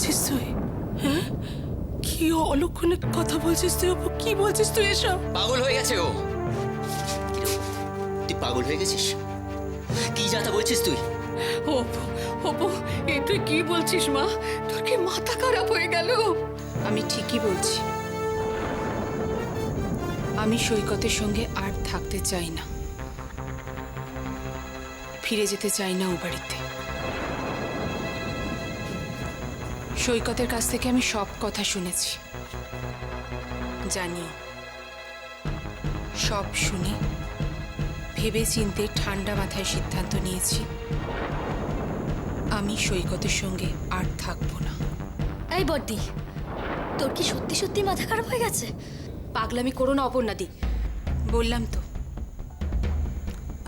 বলছিস তুই? হ্যাঁ, কি অলক্ষণে কথা বলছিস তুই অপু? কি বলছিস তুই এসব? পাগল হয়ে গেছে ও। তুই পাগল হয়ে গেছিস? কি যাতা বলছিস তুই? অপু, অপু, এ তুই কি বলছিস মা? তোর কি মাথা খারাপ হয়ে গেল? আমি ঠিকই বলছি। আমি সৈকতের সঙ্গে আর থাকতে চাই না, ফিরে যেতে চাই না ও বাড়িতে। সৈকতের কাছ থেকে আমি সব কথা শুনেছি, জানি। সব শুনে ভেবে চিন্তে ঠান্ডা মাথায় সিদ্ধান্ত নিয়েছি আমি সৈকতের সঙ্গে আর থাকবো না। এই বড়দি, তোর কি সত্যি সত্যি মাথা খারাপ হয়ে গেছে? পাগলামি করো না অপর্ণাদি। বললাম তো,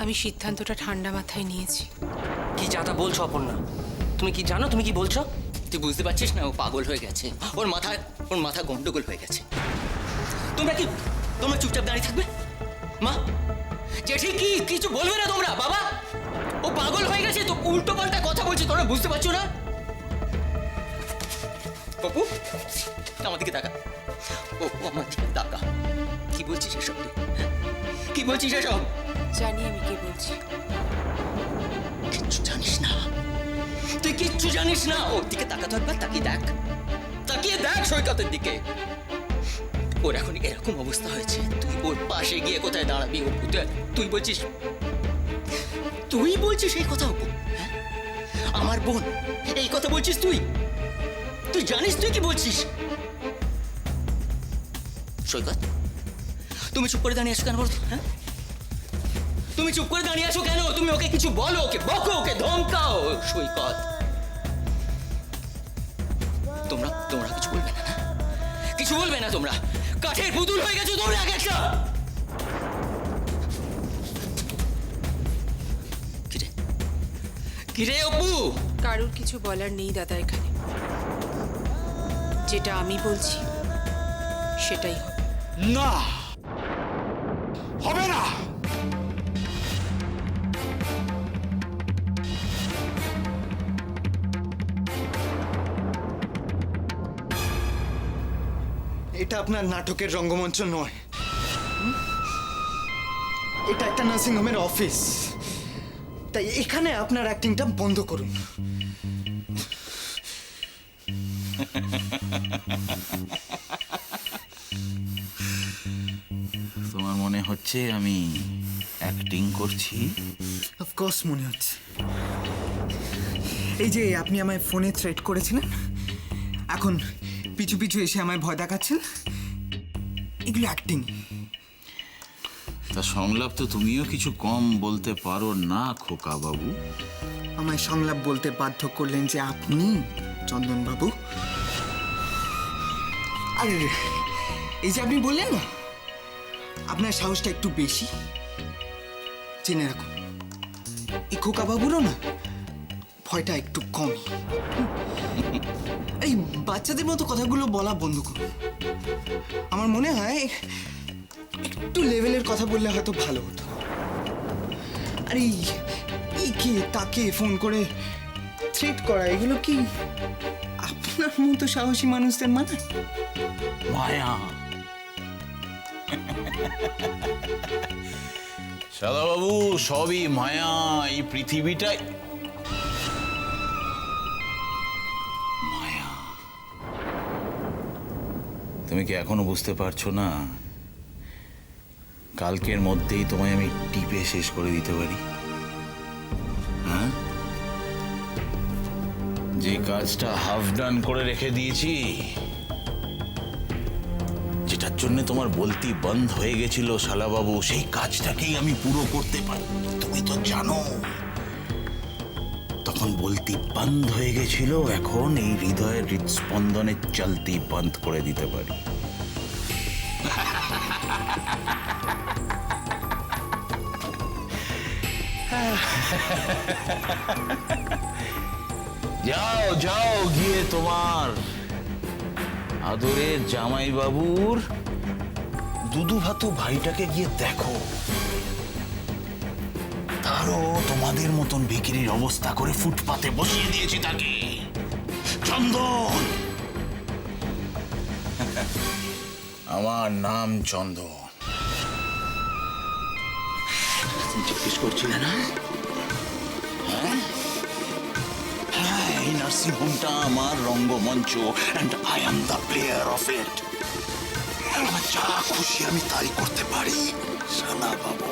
আমি সিদ্ধান্তটা ঠান্ডা মাথায় নিয়েছি। কি যাতা বলছো অপর্ণা? তুমি কি জানো তুমি কি বলছো? তুই বুঝতে পারছিস না? ও পাগল হয়ে গেছে। ওর মাথা গন্ডগোল হয়ে গেছে। তোমরা চুপচাপ দাঁড়িয়ে থাকবে? মা, জেঠি, কি কিছু বলবে না তোমরা? বাবা, ও পাগল হয়ে গেছে তো, উল্টো পাল্টা কথা বলছে, তোমরা বুঝতে পারছো না? পপু, আমার দিকে তাকা। ও আমার দিকে তাকা। কি বলছিস এসব তুই? কি বলছিস এসব? জানি আমি কি বলছি। কিচ্ছু জানিস না, তুই কিচ্ছু জানিস না। ওর দিকে তাকাতে একবার তাকিয়ে দেখ, তাকিয়ে দেখ সৈকতের দিকে। ওর এখন এরকম অবস্থা হয়েছে, তুই ওর পাশে গিয়ে কোথায় দাঁড়াবি? তুই বলছিস এই কথা? অপু, হ্যাঁ? আমার বোন, এই কথা বলছিস তুই? তুই জানিস তুই কি বলছিস? সৈকত, তুমি চুপ করে দাঁড়িয়ে আছো কেন? বলতো, হ্যাঁ? তুমি চুপ করে দাঁড়িয়ে আছো কেন? তুমি ওকে কিছু বলো, ওকে বকো, ওকে ধমকাও। সৈকত, তোমরা কিছু বলবে না? কিছু বলবে না তোমরা? কাঠের পুতুল হয়ে গেছো তোমরা এক একটা। কিরে অপু? কারোর কিছু বলার নেই দাদা এখানে। যেটা আমি বলছি সেটাই হবে। না, হবে না। এটা আপনার নাটকের রঙ্গমঞ্চ নয়, এটা একটা নার্সিং হোমের অফিস। তাই এখানে আপনার অ্যাক্টিংটা বন্ধ করুন। তোমার মনে হচ্ছে আমি অ্যাক্টিং করছি? অফকোর্স মনে হচ্ছে। এই যে আপনি আমায় ফোনে থ্রেট করেছিলেন, এখন পিছু পিছু এসে আমায় ভয় দেখাচ্ছেন, এগুলো অ্যাক্টিং। তা সংলাপ তো তুমিও কিছু কম বলতে পারো না খোকা বাবু। আমায় সংলাপ বলতে বাধ্য করলেন যে আপনি, চন্দন বাবু। আরে এই যে আপনি বললেন না, আপনার সাহসটা একটু বেশি। জেনে রাখুন, এই খোকা বাবুরও না ভয়টা একটু কমই। এই বাচ্চাদের মতো কথাগুলো বলা বন্ধ করুন। আমার মনে হয় একটু লেভেলের কথা বললে হয়তো ভালো হতো। আর এই কে তাকে ফোন করে থ্রেট করা, এগুলো কি আপনার মতো সাহসী মানুষদের মানে? মায়া, সাদা বাবু, সবই মায়া। এই পৃথিবীটাই মায়া। তুমি কি এখনো বুঝতে পারছো না? কালকের মধ্যেই তোমায় আমি টিপে শেষ করে দিতে পারি। হ্যাঁ, যে কাজটা হাফ ডান করে রেখে দিয়েছি, যেটার জন্য তোমার বলতি বন্ধ হয়ে গেছিল শালাবাবু, সেই কাজটাকেই আমি পুরো করতে পারি। তুমি তো জানো তখন বলতি বন্ধ হয়ে গেছিল, এখন এই হৃদয়ের হৃদস্পন্দনে চলতি বন্ধ করে দিতে পারি। যাও যাও, গিয়ে তোমার আদরের জামাই বাবুর দুদু ভাতু ভাইটাকে গিয়ে দেখো। তারও তোমাদের মতন বিক্রির অবস্থা করে ফুটপাতে বসিয়ে দিয়েছি তাকে। চন্দন, আমার নাম চন্দন। জিজ্ঞেস করছিলে না? হ্যাঁ, এই নার্সিং হোমটা আমার রঙ্গমঞ্চ, and I am the player of it. আমার যা খুশি আমি তাই করতে পারি, শালা বাবু।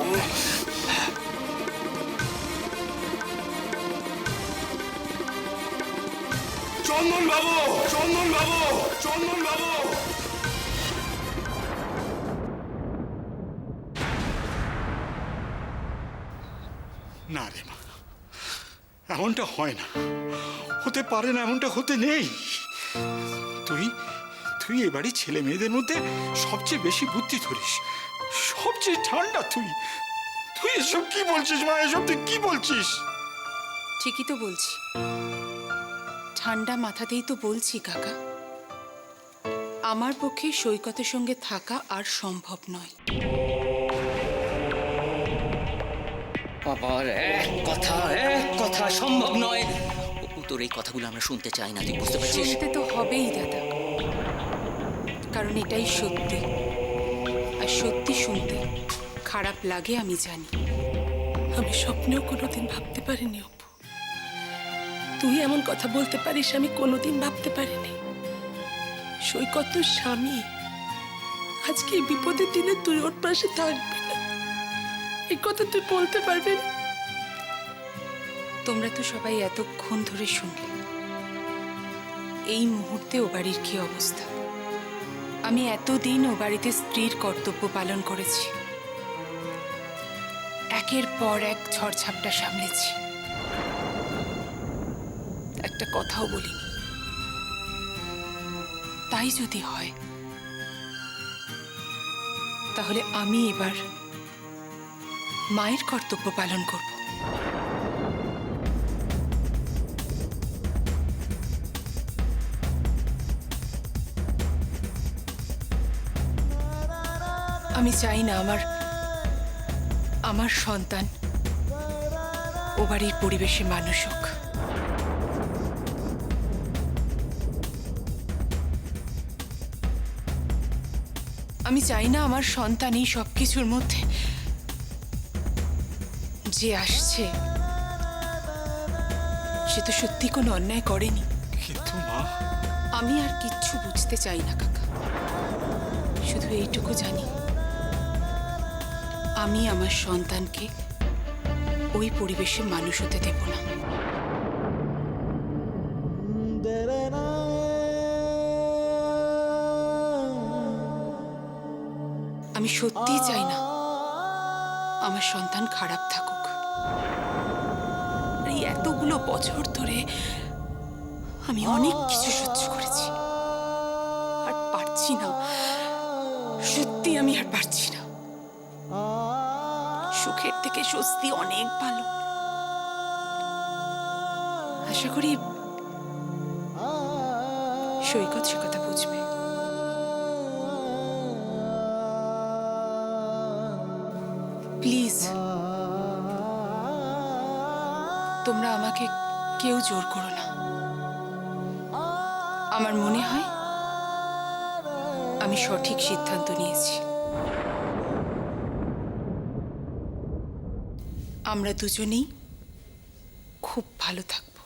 চন্দন বাবু, চন্দন বাবু, চন্দন বাবু। না রে মা, এমনটা হয় না, হতে পারে না, এমনটা হতে নেই। তুই তুই এবারই ছেলে মেয়েদের মধ্যে সবচেয়ে বেশি বুদ্ধি ধরিস, সবচেয়ে ঠান্ডা। তুই তুই এসব কি বলছিস মা? এসব তুই কি বলছিস? ঠিকই তো বলছি, ঠান্ডা মাথাতেই তো বলছি কাকা। আমার পক্ষে সৈকতের সঙ্গে থাকা আর সম্ভব নয়। আবার এক কথা সম্ভব নয়। তোর এই কথাগুলো আমরা শুনতে চাই না, তুই বুঝতে পারছিস? শুনতে তো হবেই দাদা, কারণ এটাই সত্যি, আর সত্যি শুনতে খারাপ লাগে আমি জানি। আমি স্বপ্নেও কোনোদিন ভাবতে পারিনি অপু, তুই এমন কথা বলতে পারিস আমি কোনোদিন ভাবতে পারিনি। সৈকত তোর স্বামী, আজকে এই বিপদের দিনে তুই ওর পাশে থাকবি না, এই কথা তুই বলতে পারবি না? তোমরা তো সবাই এতক্ষণ ধরে শুনলে এই মুহূর্তে ও বাড়ির কি অবস্থা। আমি এতদিন ও বাড়িতে স্ত্রীর কর্তব্য পালন করেছি, একের পর এক ঝড়ঝাপটা সামলেছি, একটা কথাও বলিনি। তাই যদি হয় তাহলে আমি এবার মায়ের কর্তব্য পালন করব। আমি চাই না আমার সন্তান ও বাড়ির পরিবেশে মানুষ হোক। আমি চাই না আমার সন্তান এই সবকিছুর মধ্যে যে আসছে সে তো সত্যি কোনো অন্যায় করেনি। কিন্তু মা, আমি আর কিচ্ছু বুঝতে চাই না কাকা, শুধু এইটুকু জানি আমি আমার সন্তানকে ওই পরিবেশে মানুষ হতে দেব না। আমি সত্যিই চাই না আমার সন্তান খারাপ থাকুক। এই এতগুলো বছর ধরে আমি অনেক কিছু সহ্য করেছি, আর পারছি না, সত্যি আমি আর পারছি না। সুখের থেকে স্বস্তি অনেক ভালো। আশা করি সৈকত সে কথা বুঝবে। প্লিজ তোমরা আমাকে কেউ জোর করো না। আমার মনে হয় আমি সঠিক সিদ্ধান্ত নিয়েছি। আমরা দুজনেই খুব ভালো থাকব।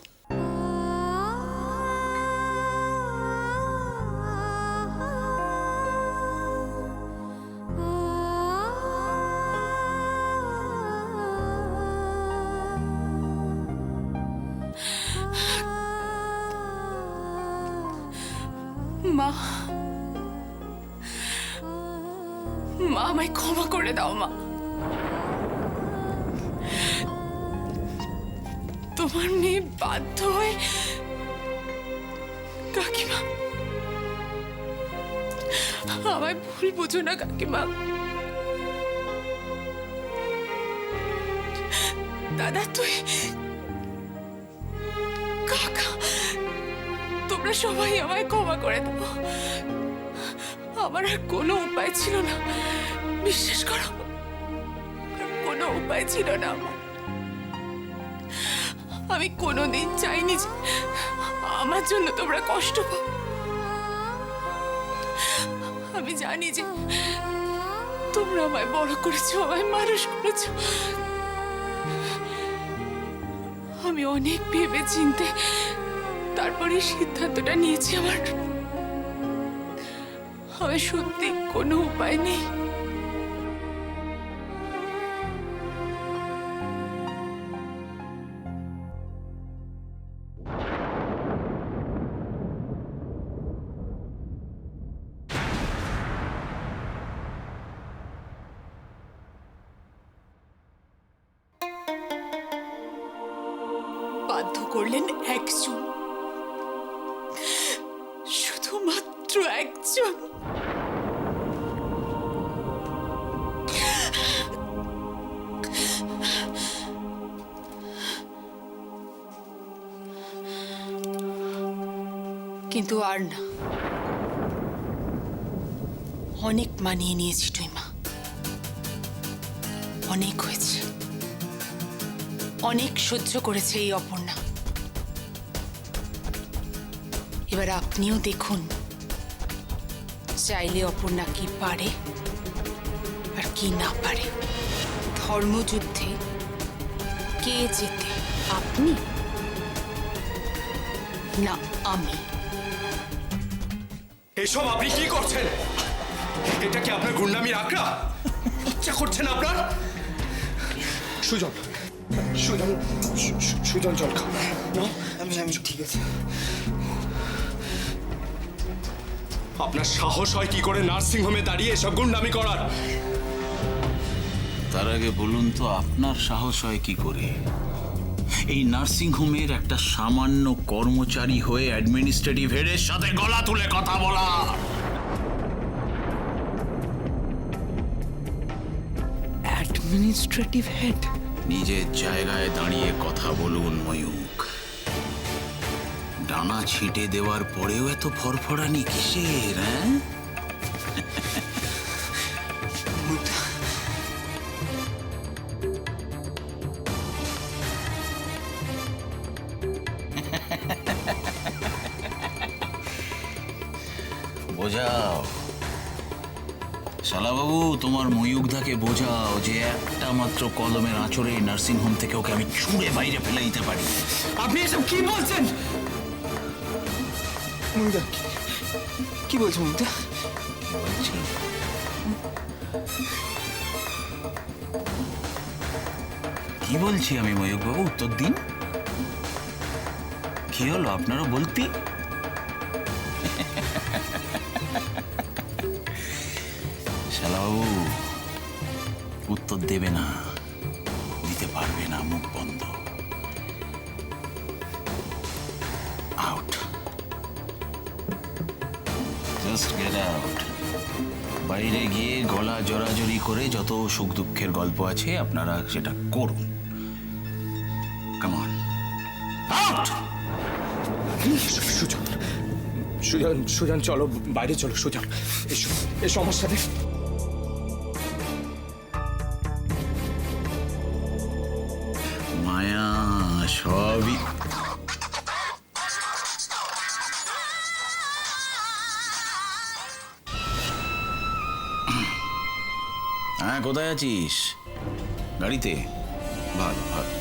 মা, মা আমায় ক্ষমা করে দাও মা। তোমার মেয়ে বাধ্য হয়ে কাকিমা, আমায় ভুল বুঝো না কাকিমা। দাদা তুই, কাকা, তোমরা সবাই আমায় ক্ষমা করে দাও। আমার আর কোনো উপায় ছিল না, বিশ্বাস করো, আর কোনো উপায় ছিল না আমার। আমি কোনোদিন চাইনি যে আমার জন্য তোমরা কষ্ট পাও। আমি জানি যে তোমরা আমায় বড় করেছো, আমায় মানুষ করেছো। আমি অনেক ভেবে চিন্তে তারপরে সিদ্ধান্তটা নিয়েছি। আমার সত্যি কোনো উপায় নেই। বাধ্য করলেন একজন, শুধুমাত্র একজন। কিন্তু আর না, অনেক মানিয়ে নিয়েছি টুইমা, অনেক হয়েছে। অনেক সহ্য করেছে এই অপর্ণা। এবার আপনিও দেখুন চাইলে অপর্ণা কি পারে আর কি না পারে। ধর্মযুদ্ধে কে জেতে, আপনি না আমি? এসব আপনি কি করছেন? এটা কি আপনার গুন্ডামির আখড়া? ইচ্ছা করছেন আপনার? সুজন, সুজন, সুজন জল খাও। আমি ঠিক আছে। আপনার সাহস হয় কি করে নার্সিং হোমে দাঁড়িয়ে এসব গুন্ডামি করার? তার আগে বলুন তো আপনার সাহস হয় কি করে এই নার্সিং হোমের একটা সামান্য কর্মচারী হয়ে অ্যাডমিনিস্ট্রেটিভ হেডের সাথে গলা তুলে কথা বলা? Administrative head? নিজের জায়গায় দাঁড়িয়ে কথা বলুন ময়ূক। ডানা ছিটে দেওয়ার পরেও এত ফরফরানি কিসের? হ্যাঁ, বোঝাও শালাবাবু, তোমার ময়ূকদাকে বোঝাও যে একটা মাত্র কলমের আঁচড়ে নার্সিং হোম থেকে ওকে আমি ছুঁড়ে বাইরে ফেলে দিতে পারি। আপনি এসব কি বলছেন? মুগ্ধা, কি বলছো মুগ্ধা? বলছি কি বলছি আমি ময়ূকবাবু, উত্তর দিন। কি হলো আপনারও বলতে? শালাবাবু উত্তর দেবে না, দিতে পারবে না, মুখ বন্ধ। Out, just get out. বাইরে গিয়ে গলা জড়াজড়ি করে যত সুখ দুঃখের গল্প আছে আপনারা সেটা করুন। Come on, out. Sujan, Sujan, Sujan চলো বাইরে চলো। সুজন এসো, এসো আমার সাথে। মায়া সবই হ্যাঁ, কোথায় আছিস? গাড়িতে? ভালো ভালো।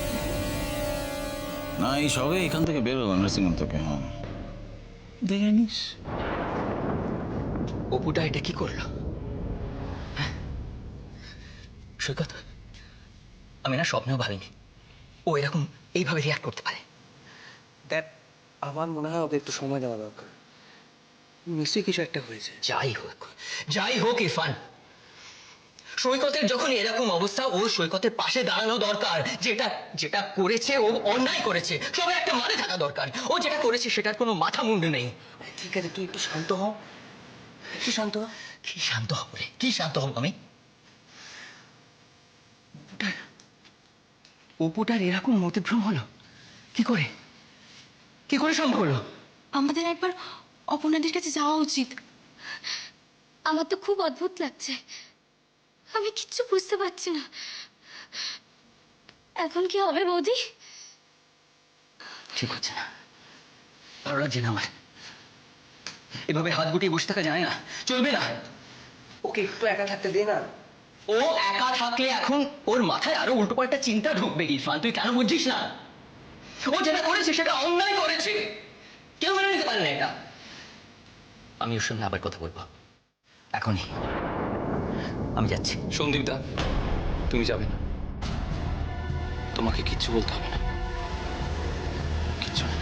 না এই সবে এখান থেকে বেরোলাম নার্সিংহোম থেকে। হ্যাঁ দেখে নিস। অপুটা এটা কি করলো? হ্যাঁ? সৈকত, আমি না স্বপ্নেও ভাবিনি ও এরকম এইভাবে রিয়াক্ট করতে পারে। দেখ, আমার মনে হয় ওদের একটু সময় দেওয়া দরকার। নিশ্চয়ই কিছু একটা হয়েছে। যাই হোক ইরফান, সৈকতের যখন এরকম অবস্থা, ও সৈকতের পাশে দাঁড়ানো দরকার। যেটা যেটা করেছে ও অন্যায় করেছে, সবার একটা মানে থাকা দরকার। ও যেটা করেছে সেটার কোনো মাথা মুন্ডু নেই। ঠিক আছে, তুই একটু শান্ত হ, একটু শান্ত হ। কি শান্ত হব রে? কি শান্ত হব আমি? অপুটার এরকম মতিভ্রম হলো কি করে? কি করে সম্ভব হলো? আমাদের একবার অপর্ণাদের কাছে যাওয়া উচিত। আমার তো খুব অদ্ভুত লাগছে, আমি কিচ্ছু বুঝতে পারছি না। এখন কি হবে বৌদি? ঠিক হচ্ছে না, ভালো লাগছে না আমার। এভাবে হাত গুটিয়ে বসে থাকা যায় না, চলবে না। ওকে একটু একা থাকতে দে না। ও একা থাকলে এখন ওর মাথায় আরো উল্টো পাল্টা চিন্তা ঢুকবে। ইরফান, তুই কেন বুঝছিস না? ও যেটা করেছে সেটা অন্যায় করেছে, কেউ মেনে নিতে পারে না এটা। আমি ওর সঙ্গে আবার কথা বলবো এখনই। আমি যাচ্ছি। সন্দীপদা, তুমি যাবে না, তোমাকে কিচ্ছু বলতে হবে না, কিচ্ছু না।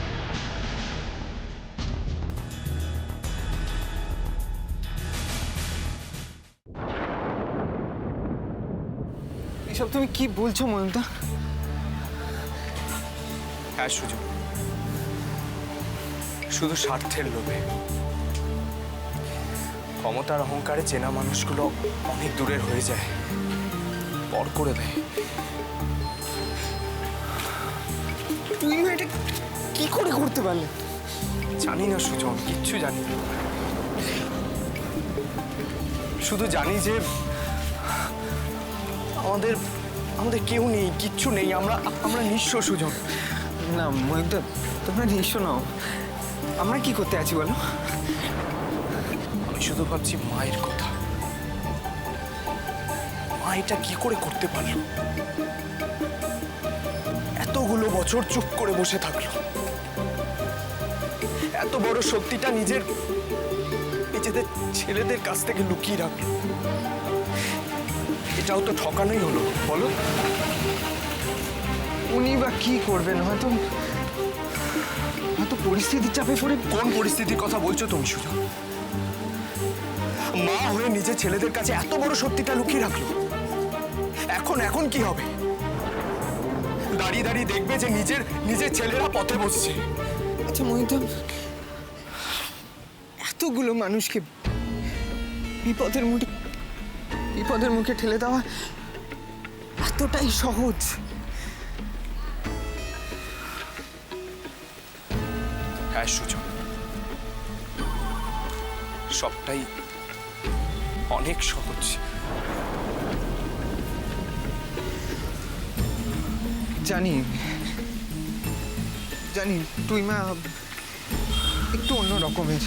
এসব তুমি কি বলছো ময়ূরদা? হ্যাঁ সুজন, শুধু স্বার্থের লোভে, ক্ষমতার অহংকারে চেনা মানুষগুলো অনেক দূরের হয়ে যায়, পর করে দেয়। তুই না এটা কি করে করতে পারলে? জানি না সুজন, কিচ্ছু জানি না। শুধু জানি যে আমাদের আমাদের কেউ নেই, কিচ্ছু নেই, আমরা আমরা নিঃস্ব সুজন। না ময়ূরদা, তোমরা নিঃস্ব নাও, আমরা কি করতে আছি বলো? আমি শুধু ভাবছি মায়ের কথা। মা এটা কি করে করতে পারলো? এতগুলো বছর চুপ করে বসে থাকলো, এত বড় সত্যিটা নিজেদের ছেলেদের কাছ থেকে লুকিয়ে রাখলো। এটাও তো ঠকানোই হলো, বলো? উনি বা কি করবেন? হয়তো হয়তো পরিস্থিতির চাপে পড়ে। কোন পরিস্থিতির কথা বলছো তুমি সুজন? মা হয়ে নিজের ছেলেদের কাছে এত বড় সত্যিটা লুকিয়ে রাখলো। এখন কি হবে? দাঁড়িয়ে দাঁড়িয়ে দেখবে যে নিজের ছেলেরা পথে বসছে। আচ্ছা ময়ূরদা, এতগুলো মানুষকে বিপদের মুখে ঠেলে দেওয়া এতটাই সহজ? হ্যাঁ সুজন, সবটাই অনেক সহজ। জানি তুই মা একটু অন্য রকমের,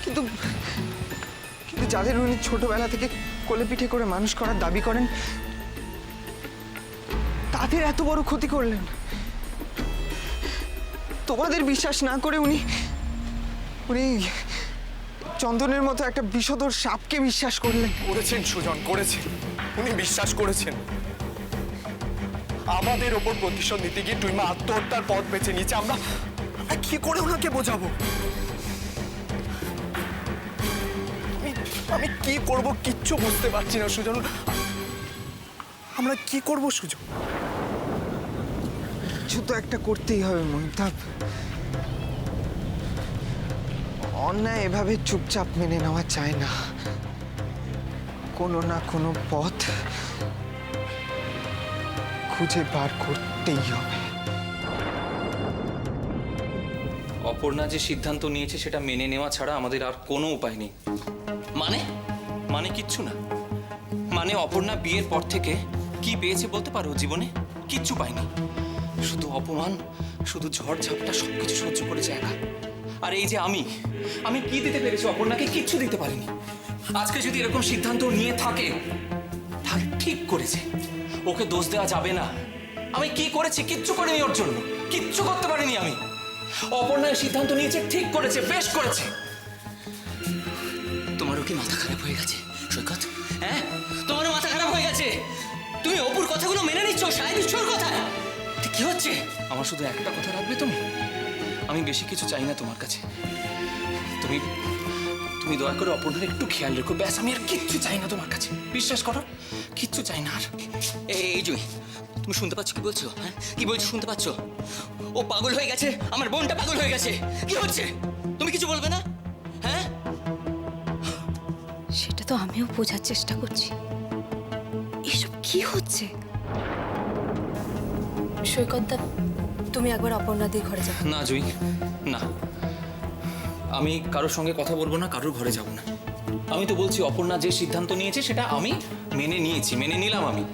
কিন্তু যাদের উনি ছোটবেলা থেকে কোলে পিঠে করে মানুষ করার দাবি করেন, তাদের এত বড় ক্ষতি করলেন। তোমাদের বিশ্বাস না করে উনি চন্দনের মতো একটা বিষধর সাপকে বিশ্বাস করলেন। করেছেন সুজন, করেছেন। উনি বিশ্বাস করেছেন। আমাদের ওপর প্রতিশোধ নিতে গিয়ে তুই মা আত্মহত্যার পথ বেছে নিয়েছে। আমরা কি করে ওনাকে বোঝাবো? আমি কি করব কিচ্ছু বুঝতে পারছি না সুজন। আমরা কি করব সুজন? কিছু তো একটা করতেই হবে মহিতাব। অন্যায় এভাবে চুপচাপ মেনে নেওয়া চায় না, কোনো না কোনো পথ খুঁজে বার করতেই হবে। অপর্ণা যে সিদ্ধান্ত নিয়েছে সেটা মেনে নেওয়া ছাড়া আমাদের আর কোনো উপায় নেই। মানে কিচ্ছু না। মানে অপর্ণা বিয়ের পর থেকে কি পেয়েছে বলতে পারো জীবনে? কিচ্ছু পায়নি, শুধু অপমান, শুধু ঝড় ঝাপটা, সবকিছু সহ্য করেছে একা। আর এই যে আমি কি দিতে পেরেছি অপর্ণাকে? কিচ্ছু দিতে পারিনি। আজকে যদি এরকম সিদ্ধান্ত নিয়ে থাকে তাহলে ঠিক করেছে, ওকে দোষ দেওয়া যাবে না। আমি কি করেছি? কিচ্ছু করিনি ওর জন্য, কিচ্ছু করতে পারিনি আমি। অপর্ণার সিদ্ধান্ত নিয়েছে, ঠিক করেছে, বেশ করেছে। তোমারও কি মাথা খারাপ হয়ে গেছে সৈকত? হ্যাঁ, তোমারও মাথা খারাপ হয়ে গেছে? তুমি অপুর কথাগুলো মেনে নিচ্ছ, সায় দিচ্ছ ওর কথা? কি হচ্ছে? আমার শুধু একটা কথা রাখবে তুমি? আমি বেশি কিছু চাই না তোমার কাছে। তুমি দয়া করে অপর্ণার একটু খেয়াল রেখো, ব্যাস। আমি আর কিচ্ছু চাই না তোমার কাছে, বিশ্বাস করো, কিচ্ছু চাই না আর। এই জুই, তুমি শুনতে পাচ্ছ কি বলছো? হ্যাঁ, কি বলছো শুনতে পাচ্ছ? ও পাগল হয়ে গেছে, আমার বোনটা পাগল হয়ে গেছে। কি হচ্ছে? তুমি কিছু বলবে না? হ্যাঁ, সেটা তো আমিও বোঝার চেষ্টা করছি। এসব কি হচ্ছে? সৈকতদা, তুমি একবার অপর্ণাদির ঘরে যাও। না জুই, না, আমি কারোর সঙ্গে কথা বলবো না, কারোর ঘরে যাব না। আমি তো বলছি অপর্ণা যে সিদ্ধান্ত নিয়েছে সেটা আমি মেনে নিয়েছি, মেনে নিলাম আমি।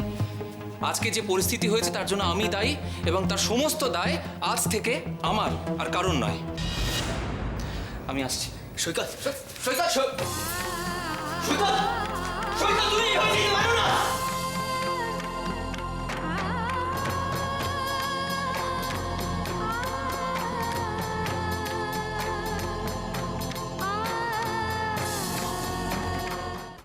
আজকে যে পরিস্থিতি হয়েছে তার জন্য আমি দায়ী, এবং তার সমস্ত দায় আজ থেকে আমার, আর কারণ নয়। আমি আসছি। সৈকত, সৈকত, সৈকত, সৈকত, তুমি এভাবে যেতে পারো না।